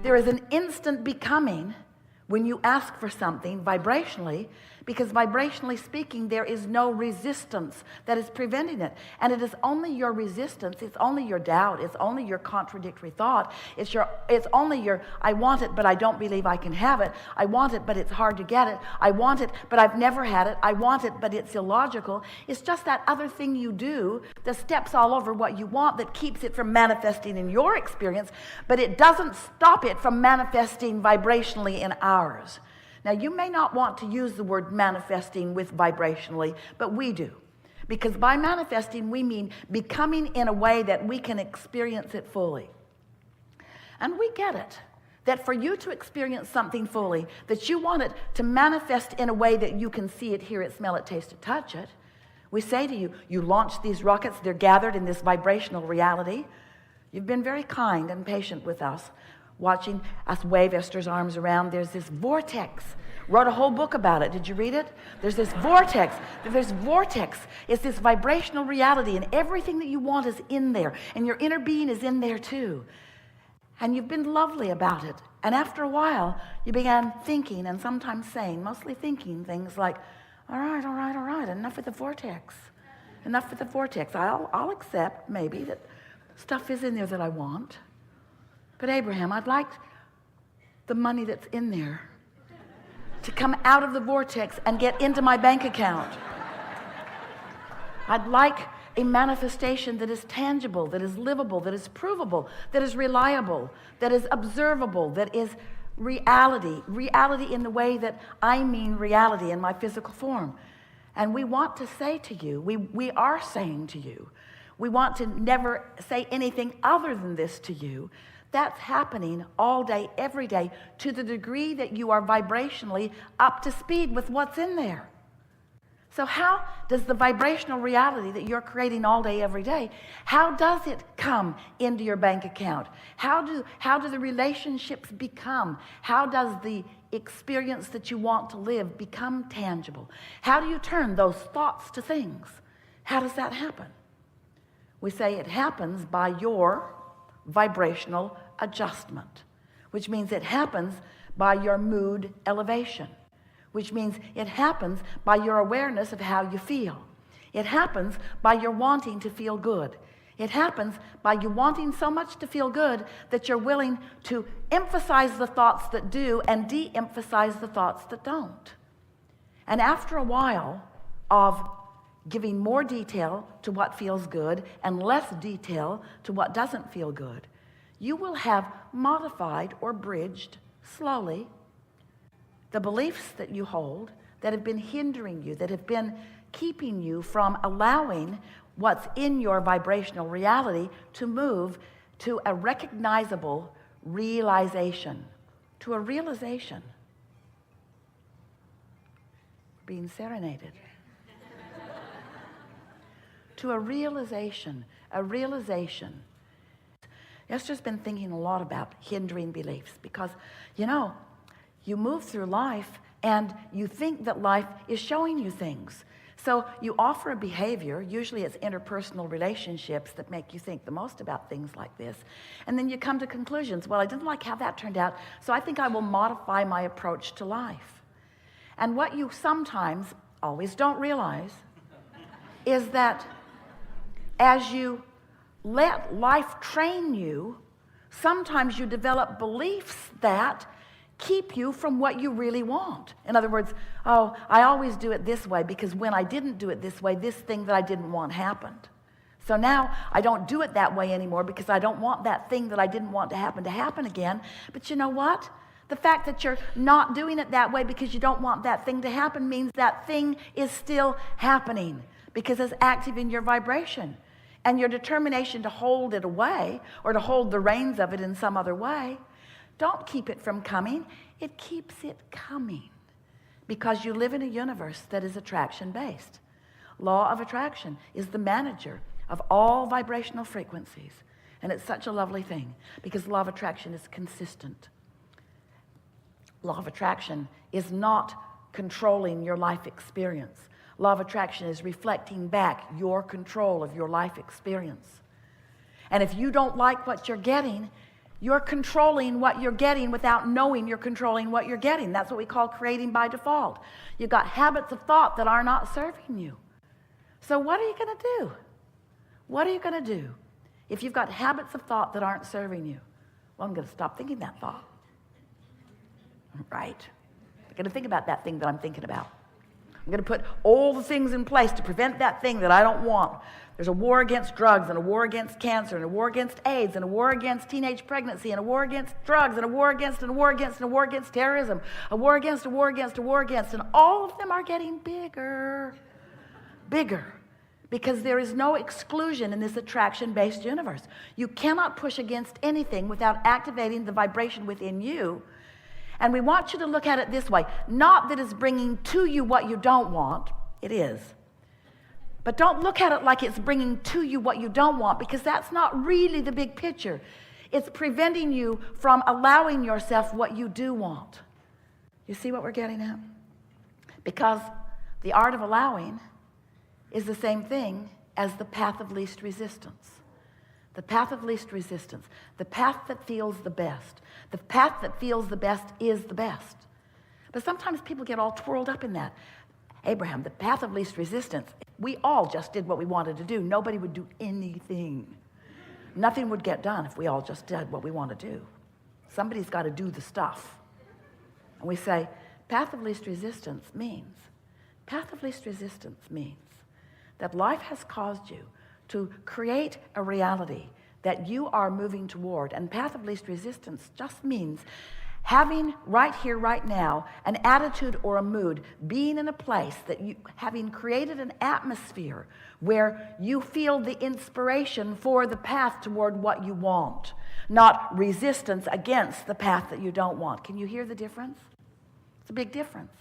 There is an instant becoming when you ask for something vibrationally, because vibrationally speaking, there is no resistance that is preventing it. And it is only your resistance, it's only your doubt, it's only your contradictory thought, it's only your, I want it, but I don't believe I can have it. I want it, but it's hard to get it. I want it, but I've never had it. I want it, but it's illogical. It's just that other thing you do that steps all over what you want that keeps it from manifesting in your experience, but it doesn't stop it from manifesting vibrationally in ours. Now, you may not want to use the word manifesting with vibrationally, but we do. Because by manifesting, we mean becoming in a way that we can experience it fully. And we get it, that for you to experience something fully, that you want it to manifest in a way that you can see it, hear it, smell it, taste it, touch it. We say to you, you launch these rockets, they're gathered in this vibrational reality. You've been very kind and patient with us, watching us wave Esther's arms around. There's this vortex. Wrote a whole book about it. Did you read it? There's this vortex. It's this vibrational reality, and everything that you want is in there, and your inner being is in there too. And you've been lovely about it. And after a while, you began thinking, and sometimes saying, mostly thinking things like, all right, enough with the vortex. Enough with the vortex. I'll accept maybe that stuff is in there that I want. But Abraham, I'd like the money that's in there to come out of the vortex and get into my bank account. I'd like a manifestation that is tangible, that is livable, that is provable, that is reliable, that is observable, that is reality. Reality in the way that I mean reality in my physical form. And we want to say to you, we are saying to you, we want to never say anything other than this to you. That's happening all day, every day, to the degree that you are vibrationally up to speed with what's in there. So how does the vibrational reality that you're creating all day, every day, how does it come into your bank account? How do the relationships become? How does the experience that you want to live become tangible? How do you turn those thoughts to things? How does that happen? We say it happens by your vibrational adjustment, which means it happens by your mood elevation, which means it happens by your awareness of how you feel. It happens by your wanting to feel good. It happens by you wanting so much to feel good that you're willing to emphasize the thoughts that do and de-emphasize the thoughts that don't. And after a while of giving more detail to what feels good and less detail to what doesn't feel good, you will have modified or bridged slowly the beliefs that you hold that have been hindering you, that have been keeping you from allowing what's in your vibrational reality to move to a recognizable realization, to a realization. Being serenaded. To a realization. Esther's been thinking a lot about hindering beliefs because, you move through life and you think that life is showing you things. So you offer a behavior, usually it's interpersonal relationships that make you think the most about things like this. And then you come to conclusions. Well, I didn't like how that turned out, so I think I will modify my approach to life. And what you sometimes, always don't realize, is that as you let life train you, sometimes you develop beliefs that keep you from what you really want. In other words, I always do it this way because when I didn't do it this way, this thing that I didn't want happened. So now I don't do it that way anymore because I don't want that thing that I didn't want to happen again. But you know what? The fact that you're not doing it that way because you don't want that thing to happen means that thing is still happening because it's active in your vibration. And your determination to hold it away or to hold the reins of it in some other way, don't keep it from coming. It keeps it coming because you live in a universe that is attraction-based. Law of attraction is the manager of all vibrational frequencies. And it's such a lovely thing because law of attraction is consistent. Law of attraction is not controlling your life experience. Law of attraction is reflecting back your control of your life experience. And if you don't like what you're getting, You're controlling what you're getting without knowing you're controlling what you're getting. That's what we call creating by default. You've got habits of thought that are not serving you. So what are you going to do? What are you going to do if you've got habits of thought that aren't serving you? Well, I'm going to stop thinking that thought. Right. I'm going to think about that thing that I'm thinking about. I'm going to put all the things in place to prevent that thing that I don't want. There's a war against drugs, and a war against cancer, and a war against AIDS, and a war against teenage pregnancy, and a war against drugs, and a war against, and a war against, and a war against terrorism, a war against, a war against, a war against, and all of them are getting bigger, bigger, because there is no exclusion in this attraction-based universe. You cannot push against anything without activating the vibration within you. And we want you to look at it this way. Not that it's bringing to you what you don't want. It is. But don't look at it like it's bringing to you what you don't want, because that's not really the big picture. It's preventing you from allowing yourself what you do want. You see what we're getting at? Because the art of allowing is the same thing as the path of least resistance. The path of least resistance. The path that feels the best. The path that feels the best is the best. But sometimes people get all twirled up in that. Abraham, the path of least resistance. We all just did what we wanted to do. Nobody would do anything. Nothing would get done if we all just did what we want to do. Somebody's got to do the stuff. And we say, path of least resistance means that life has caused you to create a reality that you are moving toward. And path of least resistance just means having right here, right now, an attitude or a mood, being in a place that you, having created an atmosphere where you feel the inspiration for the path toward what you want, not resistance against the path that you don't want. Can you hear the difference? It's a big difference.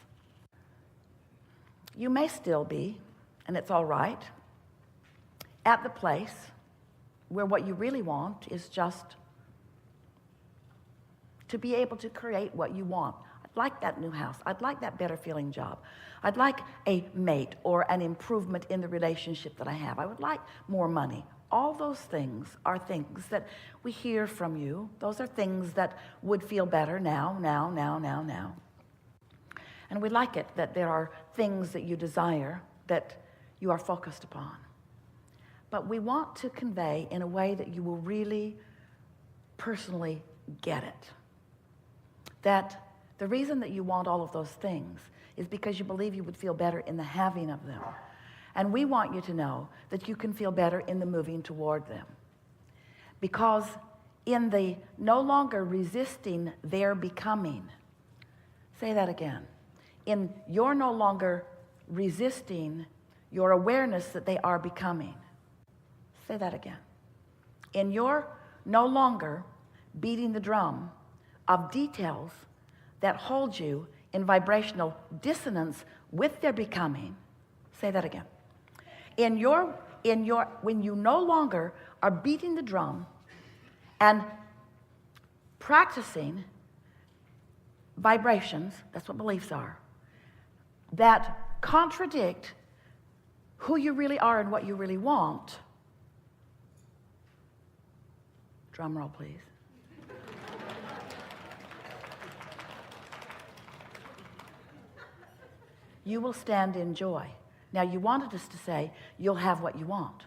You may still be, and it's all right, at the place where what you really want is just to be able to create what you want. I'd like that new house. I'd like that better feeling job. I'd like a mate or an improvement in the relationship that I have. I would like more money. All those things are things that we hear from you. Those are things that would feel better now. And we like it that there are things that you desire that you are focused upon. But we want to convey in a way that you will really personally get it. That the reason that you want all of those things is because you believe you would feel better in the having of them. And we want you to know that you can feel better in the moving toward them. Because in the no longer resisting their becoming, say that again, in your no longer resisting your awareness that they are becoming. Say that again. In your no longer beating the drum of details that hold you in vibrational dissonance with their becoming. Say that again. When you no longer are beating the drum and practicing vibrations, that's what beliefs are, that contradict who you really are and what you really want. Drum roll, please. You will stand in joy. Now, you wanted us to say, you'll have what you want.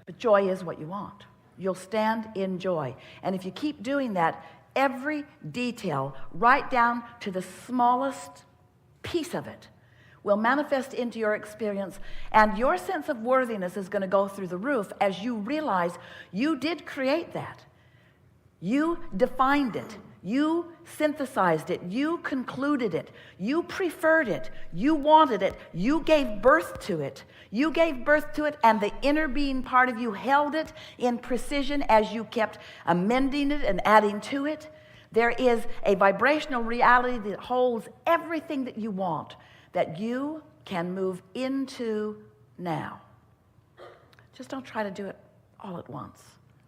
But joy is what you want. You'll stand in joy. And if you keep doing that, every detail, right down to the smallest piece of it, will manifest into your experience, and your sense of worthiness is going to go through the roof as you realize you did create that. You defined it. You synthesized it. You concluded it. You preferred it. You wanted it. You gave birth to it. You gave birth to it, and the inner being part of you held it in precision as you kept amending it and adding to it. There is a vibrational reality that holds everything that you want, that you can move into now. Just don't try to do it all at once.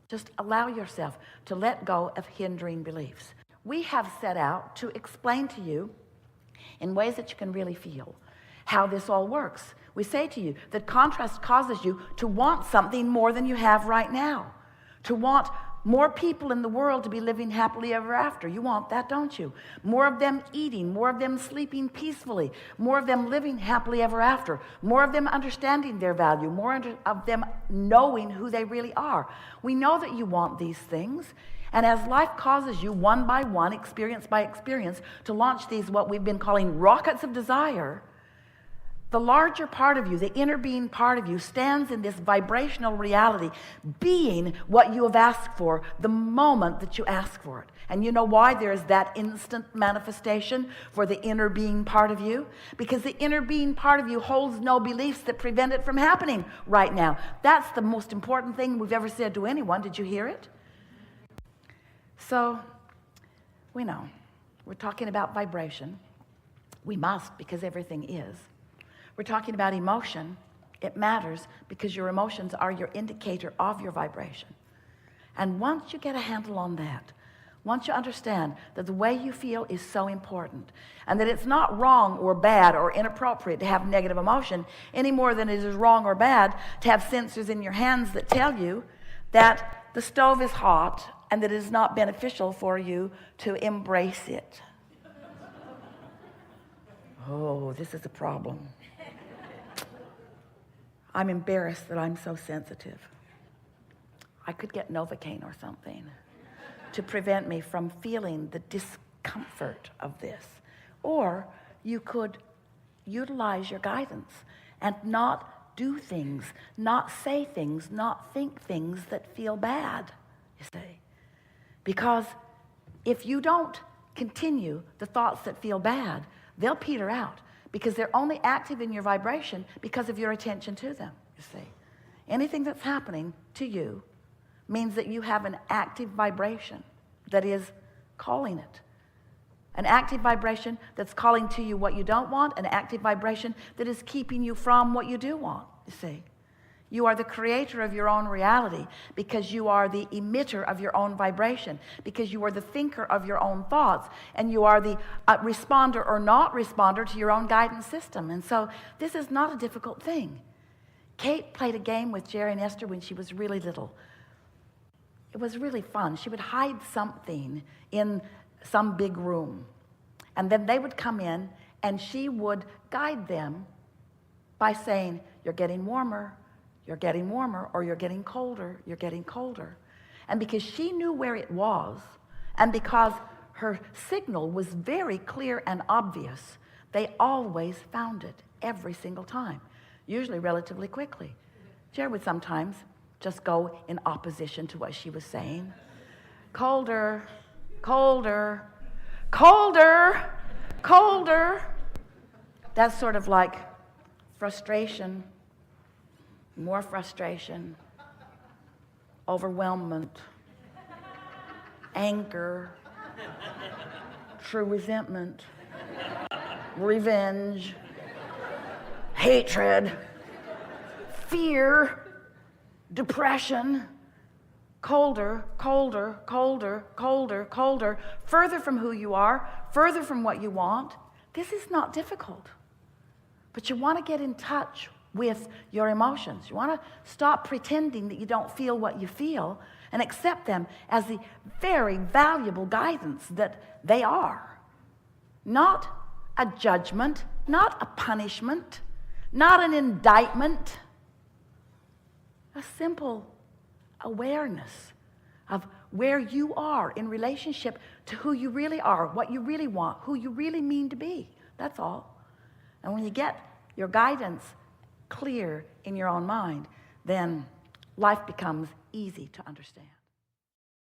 Just allow yourself to let go of hindering beliefs. We have set out to explain to you in ways that you can really feel how this all works. We say to you that contrast causes you to want something more than you have right now, to want more people in the world to be living happily ever after. You want that, don't you? More of them eating, more of them sleeping peacefully, more of them living happily ever after, more of them understanding their value, more of them knowing who they really are. We know that you want these things. And as life causes you one by one, experience by experience, to launch these what we've been calling rockets of desire, the larger part of you, the inner being part of you, stands in this vibrational reality, being what you have asked for the moment that you ask for it. And you know why there is that instant manifestation for the inner being part of you? Because the inner being part of you holds no beliefs that prevent it from happening right now. That's the most important thing we've ever said to anyone. Did you hear it? So, we know. We're talking about vibration. We must, because everything is. We're talking about emotion. It matters because your emotions are your indicator of your vibration. And once you get a handle on that, once you understand that the way you feel is so important, and that it's not wrong or bad or inappropriate to have negative emotion any more than it is wrong or bad to have sensors in your hands that tell you that the stove is hot and that it is not beneficial for you to embrace it. Oh, this is a problem. I'm embarrassed that I'm so sensitive. I could get Novocaine or something to prevent me from feeling the discomfort of this. Or you could utilize your guidance and not do things, not say things, not think things that feel bad, you see. Because if you don't continue the thoughts that feel bad, they'll peter out. Because they're only active in your vibration because of your attention to them, you see. Anything that's happening to you means that you have an active vibration that is calling it. An active vibration that's calling to you what you don't want, an active vibration that is keeping you from what you do want, you see. You are the creator of your own reality because you are the emitter of your own vibration, because you are the thinker of your own thoughts, and you are the responder or not responder to your own guidance system. And so this is not a difficult thing. Kate played a game with Jerry and Esther when she was really little. It was really fun. She would hide something in some big room, and then they would come in and she would guide them by saying, "You're getting warmer. You're getting warmer," or "You're getting colder, you're getting colder." And because she knew where it was, and because her signal was very clear and obvious, they always found it every single time, usually relatively quickly. Jerry would sometimes just go in opposition to what she was saying. Colder, colder, colder, colder. That's sort of like frustration. More frustration, overwhelmment, anger, true resentment, revenge, hatred, fear, depression, colder, colder, colder, colder, colder, further from who you are, further from what you want. This is not difficult. But you want to get in touch with your emotions. You want to stop pretending that you don't feel what you feel and accept them as the very valuable guidance that they are. Not a judgment, not a punishment, not an indictment. A simple awareness of where you are in relationship to who you really are, what you really want, who you really mean to be. That's all. And when you get your guidance clear in your own mind, then life becomes easy to understand.